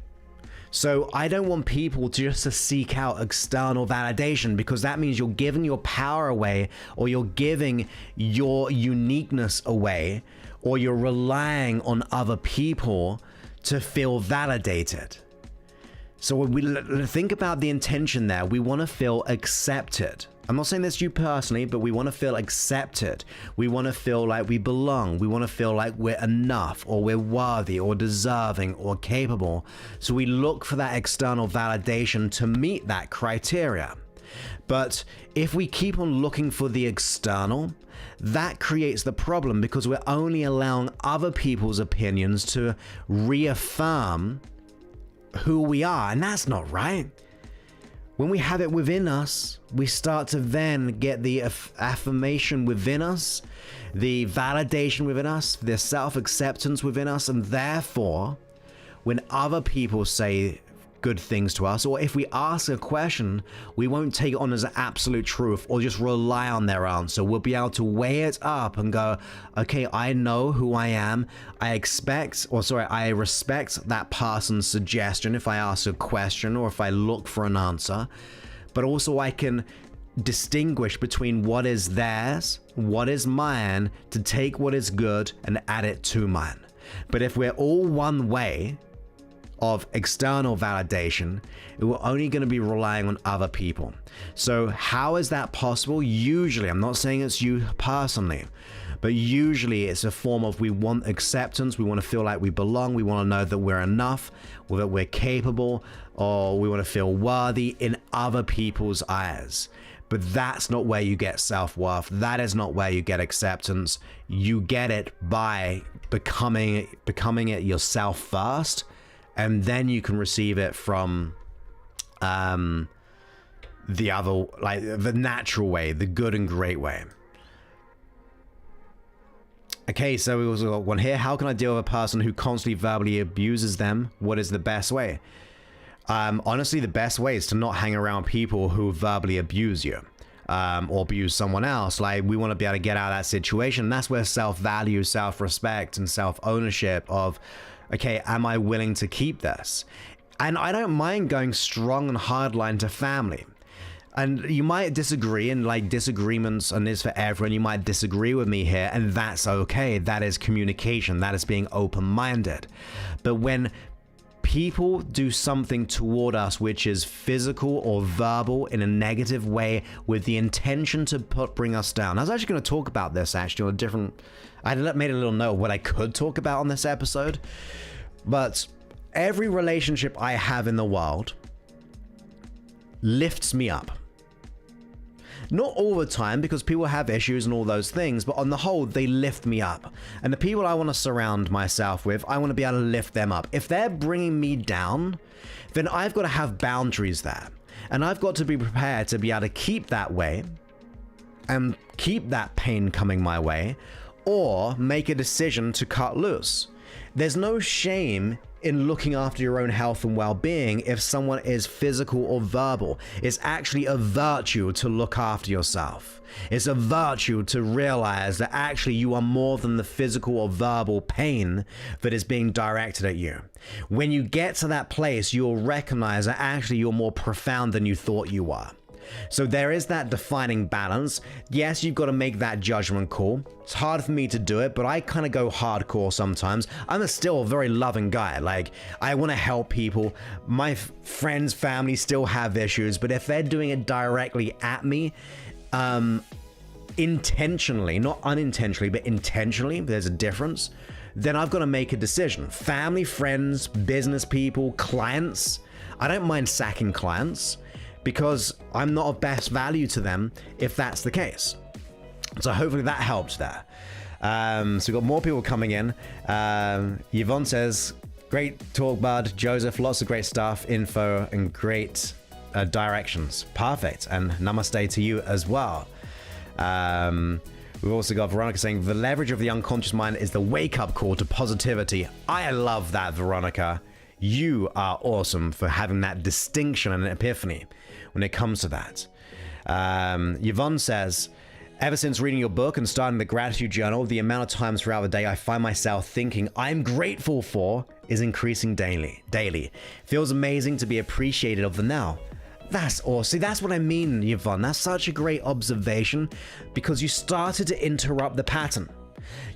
Speaker 1: So I don't want people just to seek out external validation, because that means you're giving your power away, or you're giving your uniqueness away, or you're relying on other people to feel validated. So when we think about the intention there, we want to feel accepted. I'm not saying this to you personally, but we want to feel accepted. We want to feel like we belong. We want to feel like we're enough, or we're worthy, or deserving, or capable. So we look for that external validation to meet that criteria. But if we keep on looking for the external, that creates the problem, because we're only allowing other people's opinions to reaffirm who we are, and that's not right. When we have it within us, we start to then get the affirmation within us, the validation within us, the self-acceptance within us, and therefore, when other people say good things to us, or if we ask a question, we won't take it on as an absolute truth or just rely on their answer. We'll be able to weigh it up and go, okay, I know who I am. I respect that person's suggestion if I ask a question or if I look for an answer. But also I can distinguish between what is theirs, what is mine, to take what is good and add it to mine. But if we're all one way of external validation, we're only going to be relying on other people. So how is that possible? Usually, I'm not saying it's you personally, but usually it's a form of, we want acceptance, we want to feel like we belong, we want to know that we're enough, or that we're capable, or we want to feel worthy in other people's eyes. But that's not where you get self-worth. That is not where you get acceptance. You get it by becoming it yourself first, and then you can receive it from the other, like the natural way, the good and great way. Okay, so we also got one here. How can I deal with a person who constantly verbally abuses them? What is the best way? Honestly, the best way is to not hang around people who verbally abuse you. Or abuse someone else. Like, we want to be able to get out of that situation. And that's where self-value, self-respect, and self-ownership of, okay, am I willing to keep this? And I don't mind going strong and hardline to family. And you might disagree, and like disagreements, and this for everyone, you might disagree with me here, and that's okay. That is communication. That is being open-minded. But when people do something toward us which is physical or verbal in a negative way with the intention to bring us down. I was actually going to talk about this actually on a different, I made a little note of what I could talk about on this episode, but every relationship I have in the world lifts me up. Not all the time, because people have issues and all those things, but on the whole, they lift me up. And the people I want to surround myself with, I want to be able to lift them up. If they're bringing me down, then I've got to have boundaries there. And I've got to be prepared to be able to keep that way and keep that pain coming my way, or make a decision to cut loose. There's no shame in looking after your own health and well-being if someone is physical or verbal. It's actually a virtue to look after yourself. It's a virtue to realize that actually you are more than the physical or verbal pain that is being directed at you. When you get to that place, you'll recognize that actually you're more profound than you thought you were. So there is that defining balance. Yes, you've got to make that judgment call. It's hard for me to do it, but I kind of go hardcore sometimes. I'm still a very loving guy. Like, I want to help people. My friends, family still have issues, but if they're doing it directly at me, intentionally, not unintentionally, but intentionally, there's a difference, then I've got to make a decision. Family, friends, business people, clients, I don't mind sacking clients, because I'm not of best value to them if that's the case. So hopefully that helped there. So we've got more people coming in. Yvonne says, great talk, bud. Joseph, lots of great stuff, info, and great directions. Perfect. And namaste to you as well. We've also got Veronica saying, the leverage of the unconscious mind is the wake-up call to positivity. I love that, Veronica. You are awesome for having that distinction and an epiphany when it comes to that. Yvonne says, ever since reading your book and starting the gratitude journal, the amount of times throughout the day I find myself thinking I'm grateful for is increasing daily. Feels amazing to be appreciated of the now. That's awesome. That's what I mean, Yvonne. That's such a great observation, because you started to interrupt the pattern.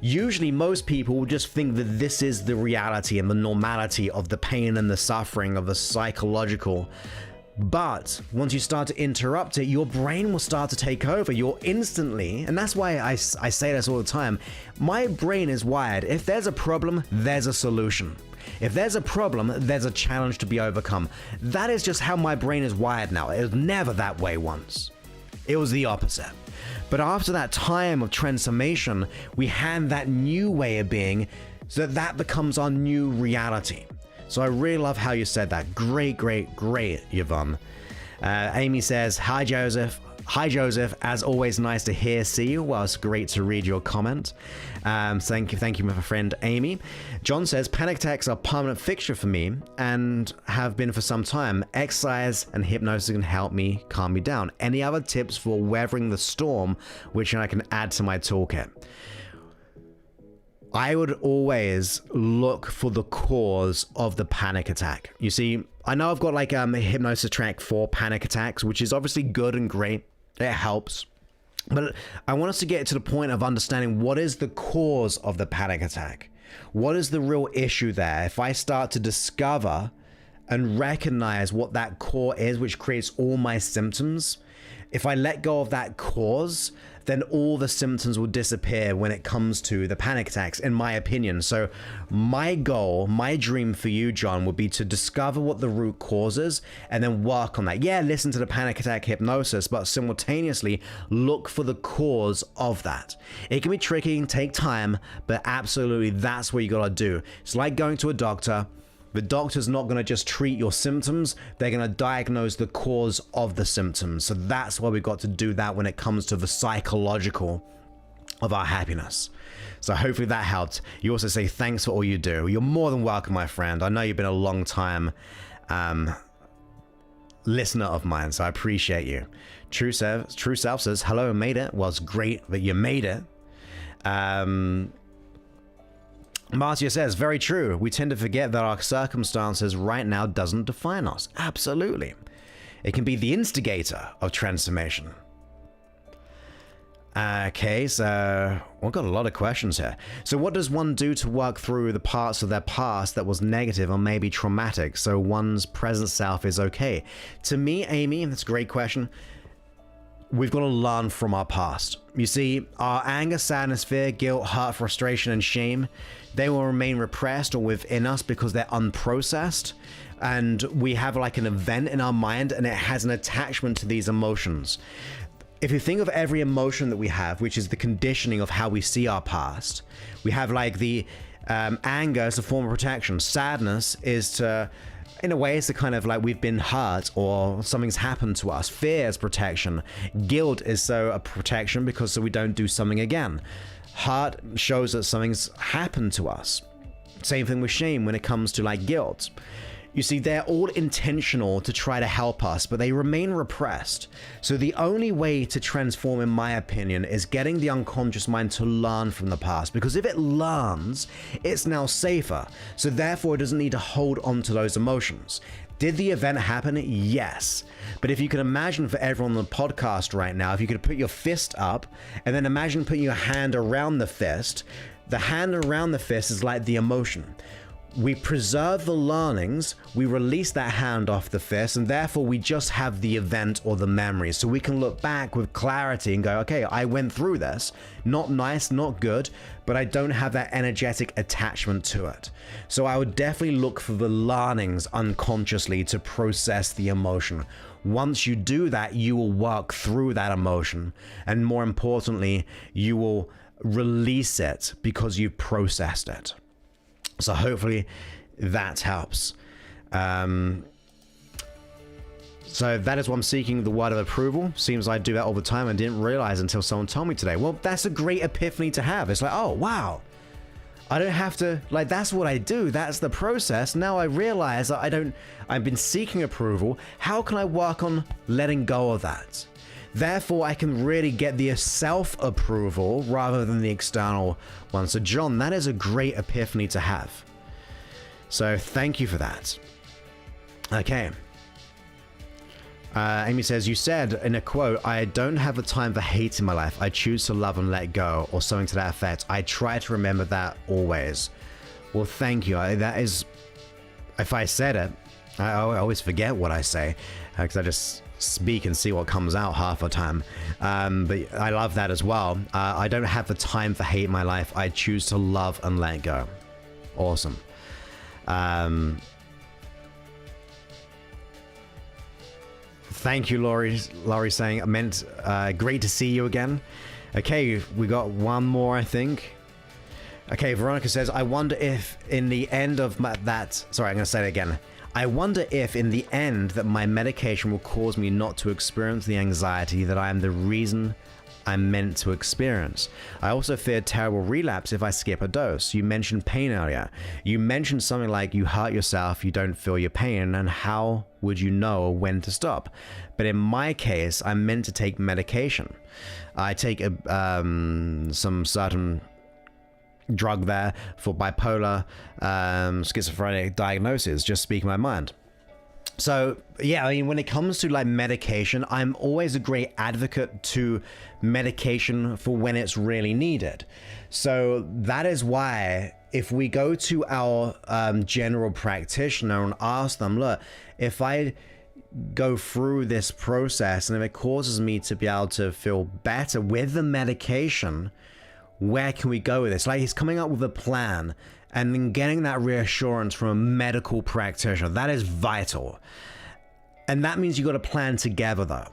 Speaker 1: Usually most people will just think that this is the reality and the normality of the pain and the suffering of the psychological. But once you start to interrupt it, your brain will start to take over. You'll instantly, and that's why I say this all the time, my brain is wired. If there's a problem, there's a solution. If there's a problem, there's a challenge to be overcome. That is just how my brain is wired now. It was never that way once. It was the opposite. But after that time of transformation, we hand that new way of being so that becomes our new reality. So I really love how you said that. Great, great, great, Yvonne. Amy says, hi, Joseph. Hi, Joseph. As always, nice to see you. Well, it's great to read your comment. Thank you, my friend Amy. John says, panic attacks are a permanent fixture for me and have been for some time. Exercise and hypnosis can help me calm me down. Any other tips for weathering the storm, which I can add to my toolkit? I would always look for the cause of the panic attack. You see, I know I've got like a hypnosis track for panic attacks, which is obviously good and great. It helps. But I want us to get to the point of understanding what is the cause of the panic attack. What is the real issue there? If I start to discover and recognize what that core is, which creates all my symptoms, if I let go of that cause, then all the symptoms will disappear when it comes to the panic attacks, in my opinion. So my goal, my dream for you, John, would be to discover what the root cause is and then work on that. Yeah, listen to the panic attack hypnosis, but simultaneously look for the cause of that. It can be tricky, take time, but absolutely that's what you gotta do. It's like going to a doctor. The doctor's not going to just treat your symptoms, they're going to diagnose the cause of the symptoms. So that's why we've got to do that when it comes to the psychological of our happiness. So hopefully that helped. You also say thanks for all you do. You're more than welcome, my friend. I know you've been a long time listener of mine, so I appreciate you. True Self says, hello, made it. Well, it's great that you made it. Marcia says, very true. We tend to forget that our circumstances right now doesn't define us. Absolutely. It can be the instigator of transformation. Okay, so we've got a lot of questions here. So what does one do to work through the parts of their past that was negative or maybe traumatic so one's present self is okay? To me, Amy, that's a great question. We've got to learn from our past. You see, our anger, sadness, fear, guilt, hurt, frustration, and shame, they will remain repressed or within us because they're unprocessed. And we have like an event in our mind and it has an attachment to these emotions. If you think of every emotion that we have, which is the conditioning of how we see our past, we have like the anger as a form of protection. Sadness is to, in a way, it's the kind of like we've been hurt or something's happened to us. Fear is protection. Guilt is so a protection because so we don't do something again. Hurt shows that something's happened to us. Same thing with shame when it comes to like guilt. You see, they're all intentional to try to help us, but they remain repressed. So the only way to transform, in my opinion, is getting the unconscious mind to learn from the past. Because if it learns, it's now safer. So therefore, it doesn't need to hold on to those emotions. Did the event happen? Yes. But if you can imagine for everyone on the podcast right now, if you could put your fist up and then imagine putting your hand around the fist, the hand around the fist is like the emotion. We preserve the learnings, we release that hand off the fist, and therefore we just have the event or the memory. So we can look back with clarity and go, okay, I went through this. Not nice, not good, but I don't have that energetic attachment to it. So I would definitely look for the learnings unconsciously to process the emotion. Once you do that, you will work through that emotion. And more importantly, you will release it because you've processed it. So hopefully that helps. So that is what I'm seeking, the word of approval. Seems I do that all the time and didn't realize until someone told me today. Well, that's a great epiphany to have. It's like, oh, wow. I don't have to, like, that's what I do. That's the process. Now I realize that I've been seeking approval. How can I work on letting go of that? Therefore, I can really get the self-approval rather than the external one. So, John, that is a great epiphany to have. So, thank you for that. Okay. Amy says, you said in a quote, I don't have the time for hate in my life. I choose to love and let go, or something to that effect. I try to remember that always. Well, thank you. That is, if I said it, I always forget what I say. because I just speak and see what comes out half the time. But I love that as well. I don't have the time for hate in my life. I choose to love and let go. Awesome. Thank you, Laurie. Laurie saying, great to see you again. Okay, we got one more, I think. Okay, Veronica says, I wonder if in the end of sorry, I'm going to say it again. I wonder if in the end that my medication will cause me not to experience the anxiety that I am the reason I'm meant to experience. I also fear terrible relapse if I skip a dose. You mentioned pain earlier. You mentioned something like you hurt yourself, you don't feel your pain, and how would you know when to stop? But in my case, I'm meant to take medication. I take some certain drug there for bipolar, schizophrenic diagnosis, just speaking my mind. So yeah, I mean, when it comes to like medication, I'm always a great advocate to medication for when it's really needed. So that is why if we go to our general practitioner and ask them, look, if I go through this process and if it causes me to be able to feel better with the medication, where can we go with this? Like, he's coming up with a plan and then getting that reassurance from a medical practitioner. That is vital. And that means you got to plan together though.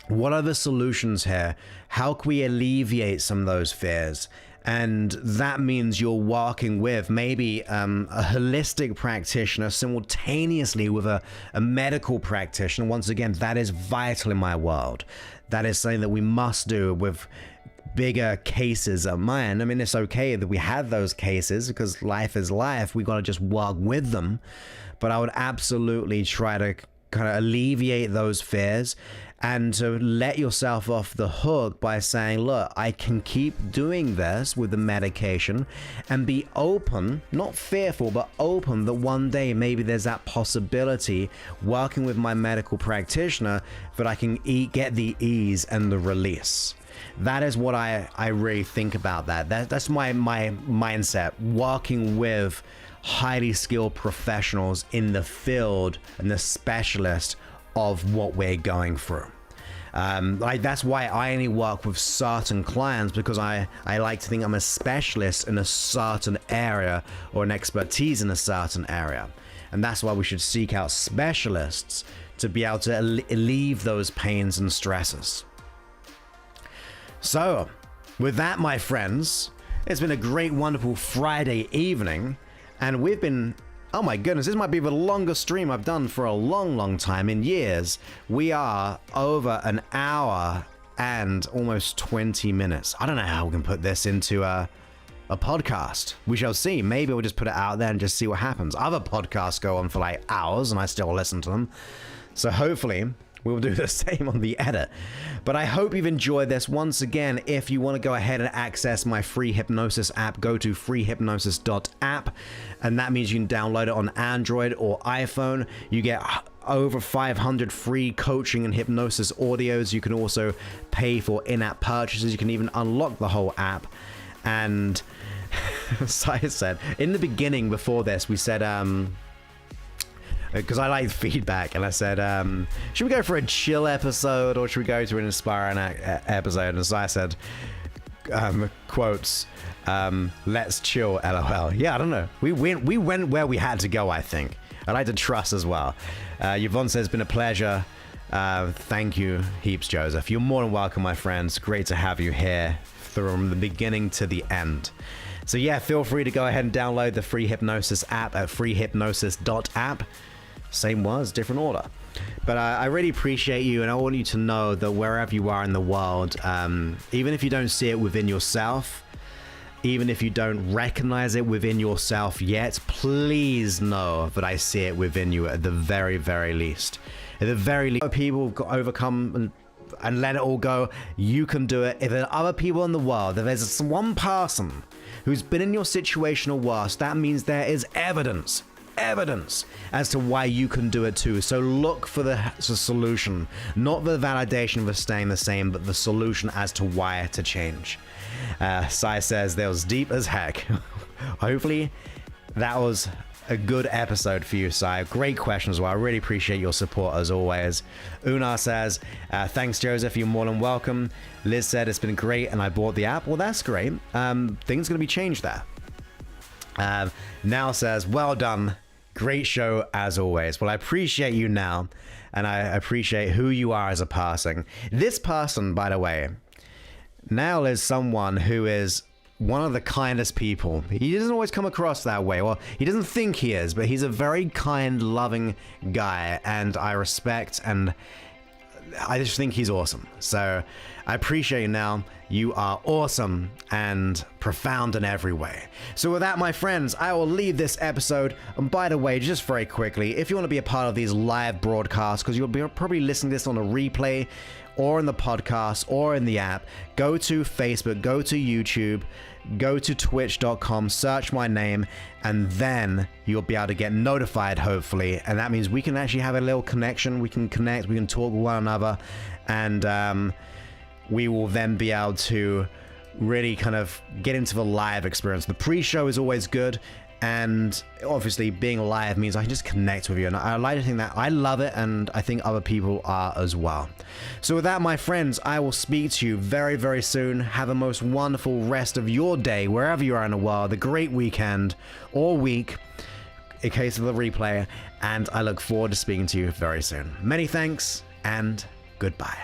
Speaker 1: What are the solutions here? How can we alleviate some of those fears? And that means you're working with maybe a holistic practitioner simultaneously with a medical practitioner. Once again, that is vital in my world. That is something that we must do with bigger cases of mine. I mean, it's okay that we have those cases because life is life. We got to just work with them. But I would absolutely try to kind of alleviate those fears and to let yourself off the hook by saying, look, I can keep doing this with the medication and be open, not fearful, but open that one day maybe there's that possibility working with my medical practitioner that I can get the ease and the release. That is what I really think about that. That's my mindset, working with highly skilled professionals in the field and the specialist of what we're going through. Like, that's why I only work with certain clients, because I like to think I'm a specialist in a certain area or an expertise in a certain area. And that's why we should seek out specialists to be able to alleviate those pains and stresses. So, with that, my friends, it's been a great, wonderful Friday evening, and we've been, oh my goodness, this might be the longest stream I've done for a long, long time, in years. We are over an hour and almost 20 minutes. I don't know how we can put this into a podcast. We shall see. Maybe we'll just put it out there and just see what happens. Other podcasts go on for like hours, and I still listen to them. So hopefully we'll do the same on the edit. But I hope you've enjoyed this. Once again, if you want to go ahead and access my free hypnosis app, go to freehypnosis.app, and that means you can download it on Android or iPhone. You get over 500 free coaching and hypnosis audios. You can also pay for in-app purchases. You can even unlock the whole app. And Sai said, in the beginning before this, we said, because I like feedback, and I said, should we go for a chill episode or should we go to an inspiring episode? And so I said, quotes, let's chill, LOL. Yeah, I don't know. We went where we had to go, I think. I like to trust as well. Yvonne says, been a pleasure. Thank you heaps, Joseph. You're more than welcome, my friends. Great to have you here from the beginning to the end. So yeah, feel free to go ahead and download the free hypnosis app at freehypnosis.app. Same words, different order. But I really appreciate you, and I want you to know that wherever you are in the world, even if you don't see it within yourself, even if you don't recognize it within yourself yet, please know that I see it within you at the very, very least. At the very least, people overcome and let it all go. You can do it. If there are other people in the world, if there's one person who's been in your situation or worse, that means there is evidence as to why you can do it too. So look for the solution, not the validation of staying the same, but the solution as to why to change. Sai says, that was deep as heck. Hopefully That was a good episode for you, Sai. Great question as well. I really appreciate your support as always. Una says, thanks, Joseph. You're more than welcome. Liz said, it's been great and I bought the app. Well, that's great. Things going to be changed there. Now says, well done. Great show as always. Well, I appreciate you now, and I appreciate who you are as a person. This person, by the way, Now is someone who is one of the kindest people. He doesn't always come across that way. Well, he doesn't think he is, but he's a very kind, loving guy, and I respect and I just think he's awesome. So I appreciate you now. You are awesome and profound in every way. So with that, my friends, I will leave this episode. And by the way, just very quickly, if you want to be a part of these live broadcasts, because you'll be probably listening to this on a replay or in the podcast or in the app, go to Facebook, go to YouTube, go to twitch.com, search my name, and then you'll be able to get notified, hopefully. And that means we can actually have a little connection. We can connect, we can talk with one another, and we will then be able to really kind of get into the live experience. The pre-show is always good, and obviously being live means I can just connect with you, and I like to think that I love it, and I think other people are as well. So with that, my friends, I will speak to you very, very soon. Have a most wonderful rest of your day wherever you are in the world, a great weekend or week in case of the replay, and I look forward to speaking to you very soon. Many thanks and goodbye.